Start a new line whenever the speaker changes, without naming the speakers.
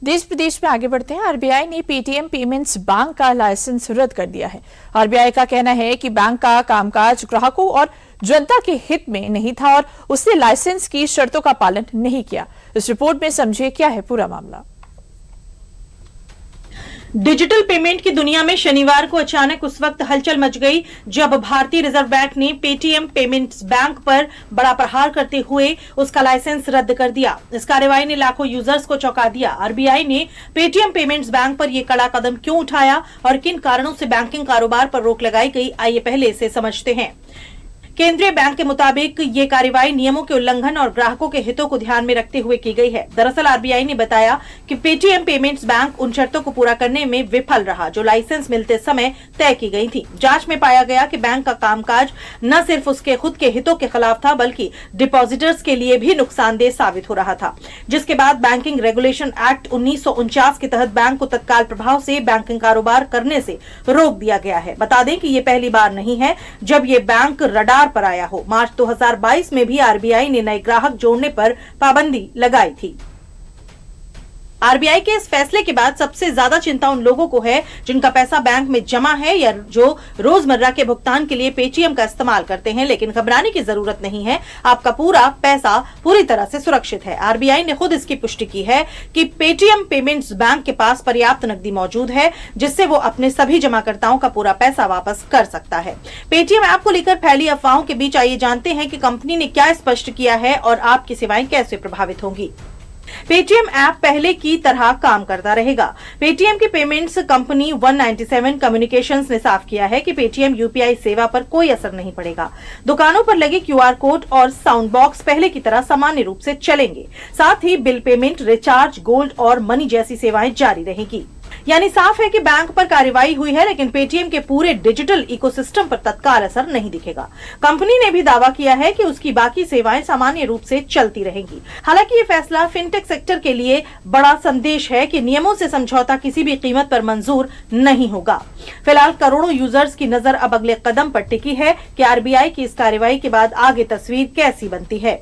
देश प्रदेश में आगे बढ़ते हैं। आरबीआई ने पेटीएम पेमेंट्स बैंक का लाइसेंस रद्द कर दिया है। आरबीआई का कहना है कि बैंक का कामकाज ग्राहकों और जनता के हित में नहीं था और उसने लाइसेंस की शर्तों का पालन नहीं किया। इस रिपोर्ट में समझिए क्या है पूरा मामला।
डिजिटल पेमेंट की दुनिया में शनिवार को अचानक उस वक्त हलचल मच गई जब भारतीय रिजर्व बैंक ने पेटीएम पेमेंट्स बैंक पर बड़ा प्रहार करते हुए उसका लाइसेंस रद्द कर दिया। इस कार्रवाई ने लाखों यूजर्स को चौंका दिया। आरबीआई ने पेटीएम पेमेंट्स बैंक पर यह कड़ा कदम क्यों उठाया और किन कारणों से बैंकिंग कारोबार पर रोक लगाई गई, आइए पहले इसे समझते हैं। केंद्रीय बैंक के मुताबिक ये कार्रवाई नियमों के उल्लंघन और ग्राहकों के हितों को ध्यान में रखते हुए की गई है। दरअसल आरबीआई ने बताया कि पेटीएम पेमेंट्स बैंक उन शर्तों को पूरा करने में विफल रहा जो लाइसेंस मिलते समय तय की गई थी। जांच में पाया गया कि बैंक का कामकाज न सिर्फ उसके खुद के हितों के खिलाफ था बल्कि डिपॉजिटर्स के लिए भी नुकसानदेह साबित हो रहा था, जिसके बाद बैंकिंग रेगुलेशन एक्ट 1949 के तहत बैंक को तत्काल प्रभाव से बैंकिंग कारोबार करने से रोक दिया गया है। बता दें कि ये पहली बार नहीं है जब ये बैंक रडार पर आया हो। मार्च 2022 में भी आरबीआई ने नए ग्राहक जोड़ने पर पाबंदी लगाई थी। आरबीआई के इस फैसले के बाद सबसे ज्यादा चिंता उन लोगों को है जिनका पैसा बैंक में जमा है या जो रोजमर्रा के भुगतान के लिए पेटीएम का इस्तेमाल करते हैं, लेकिन घबराने की जरूरत नहीं है। आपका पूरा पैसा पूरी तरह से सुरक्षित है। आरबीआई ने खुद इसकी पुष्टि की है कि पेटीएम पेमेंट्स बैंक के पास पर्याप्त नकदी मौजूद है जिससे वो अपने सभी जमाकर्ताओं का पूरा पैसा वापस कर सकता है। पेटीएम ऐप को लेकर फैली अफवाहों के बीच आइए जानते हैं कि कंपनी ने क्या स्पष्ट किया है और आपकी सेवाएं कैसे प्रभावित होंगी। पेटीएम ऐप पहले की तरह काम करता रहेगा। पेटीएम की पेमेंट्स कंपनी 197 कम्युनिकेशंस ने साफ किया है कि पेटीएम यूपीआई सेवा पर कोई असर नहीं पड़ेगा। दुकानों पर लगे क्यूआर कोड और साउंड बॉक्स पहले की तरह सामान्य रूप से चलेंगे। साथ ही बिल पेमेंट, रिचार्ज, गोल्ड और मनी जैसी सेवाएं जारी रहेगी। यानी साफ है कि बैंक पर कार्रवाई हुई है लेकिन पेटीएम के पूरे डिजिटल इकोसिस्टम पर तत्काल असर नहीं दिखेगा। कंपनी ने भी दावा किया है कि उसकी बाकी सेवाएं सामान्य रूप से चलती रहेंगी। हालांकि ये फैसला फिनटेक सेक्टर के लिए बड़ा संदेश है कि नियमों से समझौता किसी भी कीमत पर मंजूर नहीं होगा। फिलहाल करोड़ों यूजर्स की नजर अब अगले कदम पर टिकी है कि आरबीआई की इस कार्रवाई के बाद आगे तस्वीर कैसी बनती है।